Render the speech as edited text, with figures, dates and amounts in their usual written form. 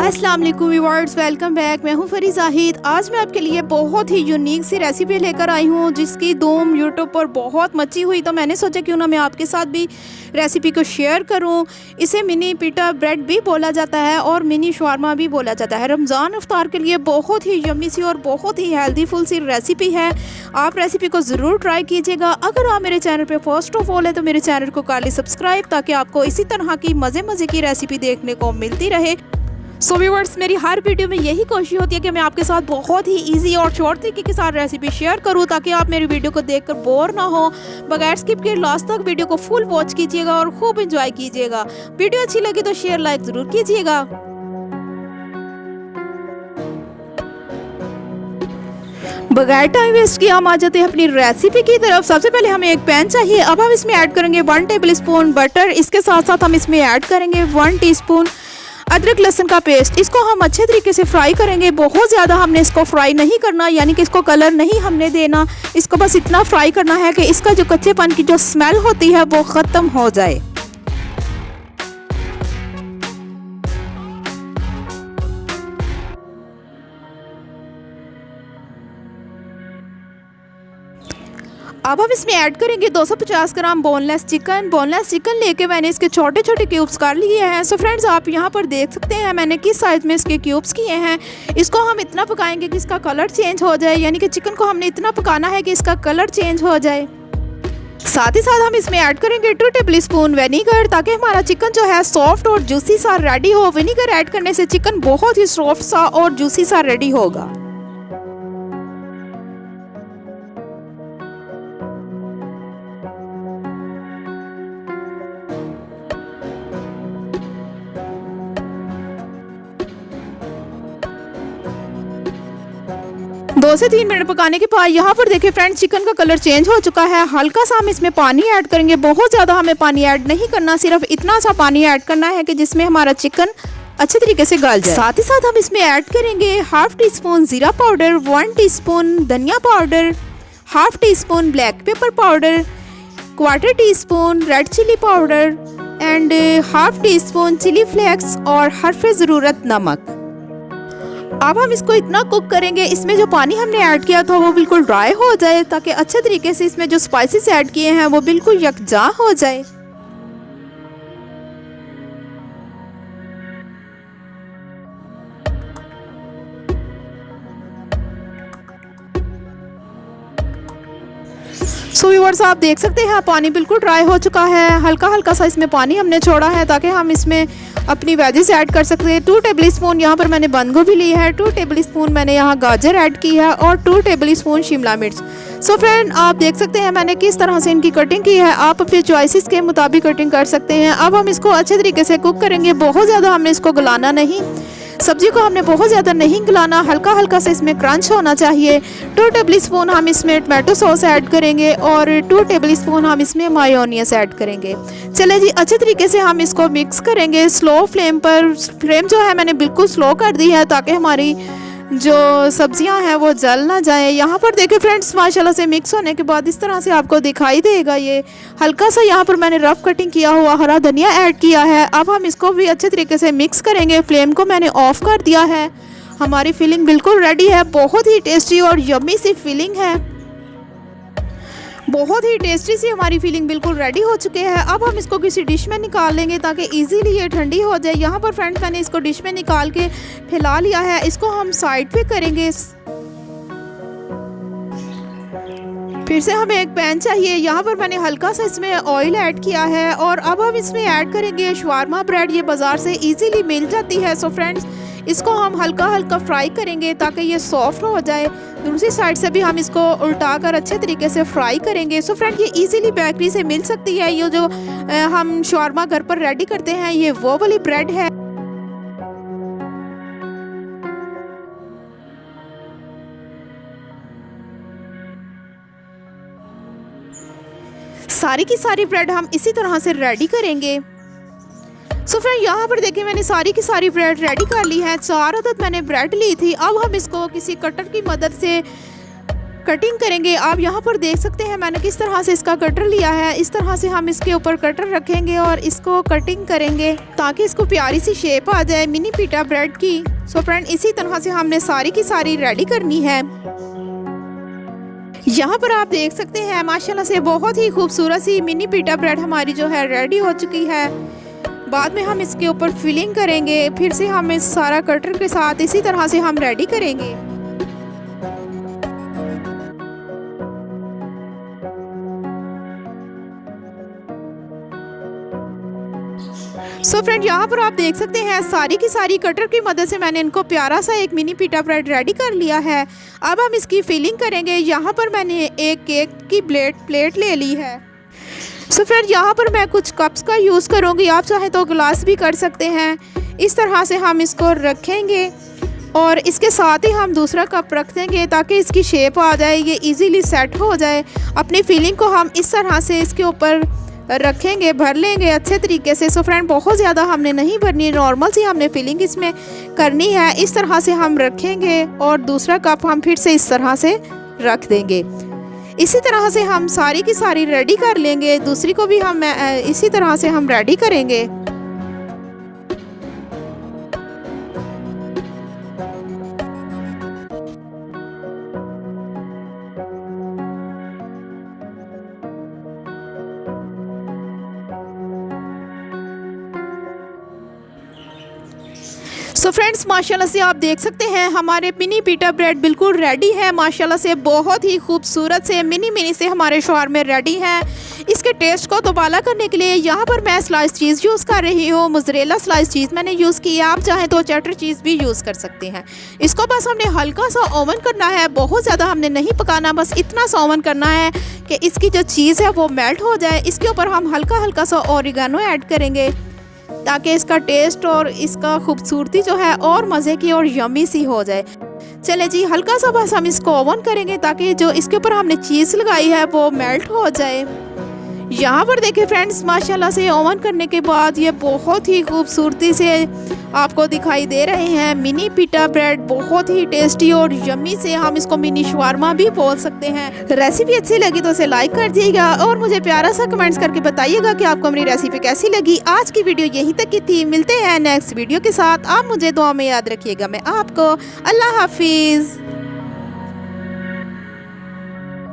अस्सलाम वालेकुम viewers, welcome back. मैं हूं फरी जाहिद। आज मैं आपके लिए बहुत ही यूनिक सी रेसिपी लेकर आई हूं जिसकी धूम यूट्यूब पर बहुत मची हुई, तो मैंने सोचा क्यों ना मैं आपके साथ भी रेसिपी को शेयर करूं। इसे मिनी पिटा ब्रेड भी बोला जाता है और मिनी शवारमा भी बोला जाता है। रमज़ान इफ्तार के लिए बहुत ही यम्मी सी और बहुत ही हेल्दी फुल सी रेसिपी है। आप रेसिपी को ज़रूर ट्राई कीजिएगा। अगर आप मेरे चैनल पर फर्स्ट ऑफ ऑल है तो मेरे चैनल को कर ली सब्सक्राइब, ताकि आपको इसी तरह की मज़े की रेसिपी देखने को मिलती रहे। सो व्यूअर्स, मेरी हर वीडियो में यही कोशिश होती है कि मैं आपके साथ बहुत ही इजी और शॉर्ट तरीके के साथ रेसिपी शेयर करूं, ताकि आप मेरी वीडियो को देखकर बोर ना हो। बगैर स्किप के लास्ट तक वीडियो को फुल वॉच कीजिएगा और खूब एंजॉय कीजिएगा। वीडियो अच्छी लगी तो शेयर लाइक ज़रूर कीजिएगा। बगैर टाइम वेस्ट किए हम आ जाते हैं अपनी रेसिपी की तरफ। सबसे पहले हमें एक पैन चाहिए। अब हम इसमें ऐड करेंगे 1 टेबल स्पून बटर। इसके साथ साथ हम इसमें ऐड करेंगे 1 टीस्पून अदरक लहसुन का पेस्ट। इसको हम अच्छे तरीके से फ्राई करेंगे। बहुत ज़्यादा हमने इसको फ्राई नहीं करना, यानी कि इसको कलर नहीं हमने देना। इसको बस इतना फ्राई करना है कि इसका जो कच्चेपन की जो स्मेल होती है वो ख़त्म हो जाए। अब हम इसमें ऐड करेंगे 250 ग्राम बोनलेस चिकन। बोनलेस चिकन लेके मैंने इसके छोटे छोटे क्यूब्स कर लिए हैं। सो फ्रेंड्स, आप यहाँ पर देख सकते हैं मैंने किस साइज में इसके क्यूब्स किए हैं। इसको हम इतना पकाएंगे कि इसका कलर चेंज हो जाए, यानी कि चिकन को हमने इतना पकाना है कि इसका कलर चेंज हो जाए। साथ ही साथ हम इसमें ऐड करेंगे 2 टेबल स्पून विनीगर, ताकि हमारा चिकन जो है सॉफ्ट और जूसी सा रेडी हो। विनीगर ऐड करने से चिकन बहुत ही सॉफ्ट सा और जूसी सा रेडी होगा। दो से 3 मिनट पकाने के बाद यहाँ पर देखिए फ्रेंड्स, चिकन का कलर चेंज हो चुका है। हल्का सा हम इसमें पानी ऐड करेंगे। बहुत ज़्यादा हमें पानी ऐड नहीं करना, सिर्फ इतना सा पानी ऐड करना है कि जिसमें हमारा चिकन अच्छे तरीके से गल जाए। साथ ही साथ हम इसमें ऐड करेंगे 1/2 टीस्पून जीरा पाउडर, 1 टीस्पून धनिया powder, 1/2 teaspoon black pepper powder, 1/4 teaspoon red chilli powder and 1/2 teaspoon chilli flakes और हर्फ़े ज़रूरत नमक। अब हम इसको इतना कुक करेंगे, इसमें जो पानी हमने ऐड किया था वो बिल्कुल ड्राई हो जाए, ताकि अच्छे तरीके से इसमें जो स्पाइसेस ऐड किए हैं वो बिल्कुल यकजा हो जाए। सो व्यूअर्स, आप देख सकते हैं पानी बिल्कुल ड्राई हो चुका है। हल्का हल्का सा इसमें पानी हमने छोड़ा है, ताकि हम इसमें अपनी वेजेस ऐड कर सकते हैं। 2 टेबल स्पून यहाँ पर मैंने बंद गोभी ली है, 2 टेबल स्पून मैंने यहाँ गाजर ऐड की है और 2 टेबल स्पून शिमला मिर्च। सो फ्रेंड, आप देख सकते हैं मैंने किस तरह से इनकी कटिंग की है। आप अपने चॉइसेस के मुताबिक कटिंग कर सकते हैं। अब हम इसको अच्छे तरीके से कुक करेंगे। बहुत ज़्यादा हमने इसको गलाना नहीं, सब्जी को हमने बहुत ज़्यादा नहीं गलाना, हल्का हल्का से इसमें क्रंच होना चाहिए। 2 टेबल स्पून हम इसमें टमाटो सॉस ऐड करेंगे और 2 टेबल स्पून हम इसमें मायोनीज ऐड करेंगे। चले जी, अच्छे तरीके से हम इसको मिक्स करेंगे स्लो फ्लेम पर। फ्लेम जो है मैंने बिल्कुल स्लो कर दी है, ताकि हमारी जो सब्जियां हैं वो जल ना जाए। यहाँ पर देखिए फ्रेंड्स, माशाल्लाह से मिक्स होने के बाद इस तरह से आपको दिखाई देगा। ये हल्का सा यहाँ पर मैंने रफ कटिंग किया हुआ हरा धनिया ऐड किया है। अब हम इसको भी अच्छे तरीके से मिक्स करेंगे। फ्लेम को मैंने ऑफ कर दिया है। हमारी फिलिंग बिल्कुल रेडी है। बहुत ही टेस्टी और यम्मी सी फिलिंग है। बहुत ही टेस्टी सी हमारी फिलिंग बिल्कुल रेडी हो चुके हैं। अब हम इसको किसी डिश में निकाल लेंगे, ताकि इजीली ये ठंडी हो जाए। यहाँ पर फ्रेंड्स, मैंने इसको डिश में निकाल के फैला लिया है। इसको हम साइड पे करेंगे। फिर से हमें एक पैन चाहिए। यहाँ पर मैंने हल्का सा इसमें ऑयल ऐड किया है और अब हम इसमें ऐड करेंगे शवारमा ब्रेड। ये बाज़ार से इजीली मिल जाती है। सो फ्रेंड्स, इसको हम हल्का हल्का फ्राई करेंगे ताकि ये सॉफ्ट हो जाए। दूसरी साइड से भी हम इसको उल्टा कर अच्छे तरीके से फ्राई करेंगे। सो फ्रेंड, ये इजीली बेकरी से मिल सकती है। ये जो हम शवारमा घर पर रेडी करते हैं, ये वो वाली ब्रेड है। सारी की सारी ब्रेड हम इसी तरह से रेडी करेंगे। सो फ्रेंड, यहाँ पर देखिए मैंने सारी की सारी ब्रेड रेडी कर ली है। 4 अदद मैंने ब्रेड ली थी। अब हम इसको किसी कटर की मदद से कटिंग करेंगे। आप यहाँ पर देख सकते हैं मैंने किस तरह से इसका कटर लिया है। इस तरह से हम इसके ऊपर कटर रखेंगे और इसको कटिंग करेंगे ताकि इसको प्यारी सी शेप आ जाए मिनी पिटा ब्रेड की। सो फ्रेंड इसी तरह से हमने सारी की सारी रेडी करनी है। यहाँ पर आप देख सकते हैं माशाल्लाह से बहुत ही खूबसूरत सी मिनी पिटा ब्रेड हमारी जो है रेडी हो चुकी है। बाद में हम इसके ऊपर फिलिंग करेंगे, फिर से हम इस सारा कटर के साथ इसी तरह से हम रेडी करेंगे। सो फ्रेंड यहाँ पर आप देख सकते हैं सारी की सारी कटर की मदद से मैंने इनको प्यारा सा एक मिनी पिटा ब्रेड रेडी कर लिया है। अब हम इसकी फिलिंग करेंगे। यहाँ पर मैंने एक केक की प्लेट ले ली है। सो फ्रेंड यहाँ पर मैं कुछ कप्स का यूज़ करूँगी, आप चाहे तो ग्लास भी कर सकते हैं। इस तरह से हम इसको रखेंगे और इसके साथ ही हम दूसरा कप रख देंगे ताकि इसकी शेप आ जाए, ये इजीली सेट हो जाए। अपनी फिलिंग को हम इस तरह से इसके ऊपर रखेंगे, भर लेंगे अच्छे तरीके से। सो फ्रेंड बहुत ज़्यादा हमने नहीं भरनी, नॉर्मल सी हमने फिलिंग इसमें करनी है। इस तरह से हम रखेंगे और दूसरा कप हम फिर से इस तरह से रख देंगे। इसी तरह से हम सारी की सारी रेडी कर लेंगे। दूसरी को भी हम इसी तरह से हम रेडी करेंगे। सो फ्रेंड्स माशाल्लाह से आप देख सकते हैं हमारे मिनी पिटा ब्रेड बिल्कुल रेडी है। माशाल्लाह से बहुत ही खूबसूरत से मिनी से हमारे शवारमे रेडी हैं। इसके टेस्ट को दोबारा करने के लिए यहाँ पर मैं स्लाइस चीज़ यूज़ कर रही हूँ। मोज़रेला स्लाइस चीज़ मैंने यूज़ की है, आप चाहें तो चेडर चीज़ भी यूज़ कर सकते हैं। इसको बस हमने हल्का सा ओवन करना है, बहुत ज़्यादा हमने नहीं पकाना, बस इतना सा ओवन करना है कि इसकी जो चीज़ है वो मेल्ट हो जाए। इसके ऊपर हम हल्का सा ओरिगानो ऐड करेंगे ताकि इसका टेस्ट और इसका खूबसूरती जो है और मज़े की और यमी सी हो जाए। चले जी हल्का सा बस हम इसको ओवन करेंगे ताकि जो इसके ऊपर हमने चीज़ लगाई है वो मेल्ट हो जाए। यहाँ पर देखिए फ्रेंड्स माशाल्लाह से ओवन करने के बाद ये बहुत ही खूबसूरती से आपको दिखाई दे रहे हैं मिनी पिटा ब्रेड। बहुत ही टेस्टी और यम्मी से, हम इसको मिनी शवारमा भी बोल सकते हैं। रेसिपी अच्छी लगी तो उसे लाइक कर दीजिएगा और मुझे प्यारा सा कमेंट्स करके बताइएगा कि आपको मेरी रेसिपी कैसी लगी। आज की वीडियो यहीं तक की थी, मिलते हैं नेक्स्ट वीडियो के साथ। आप मुझे दुआ में याद रखिएगा। मैं आपको अल्लाह हाफिज़।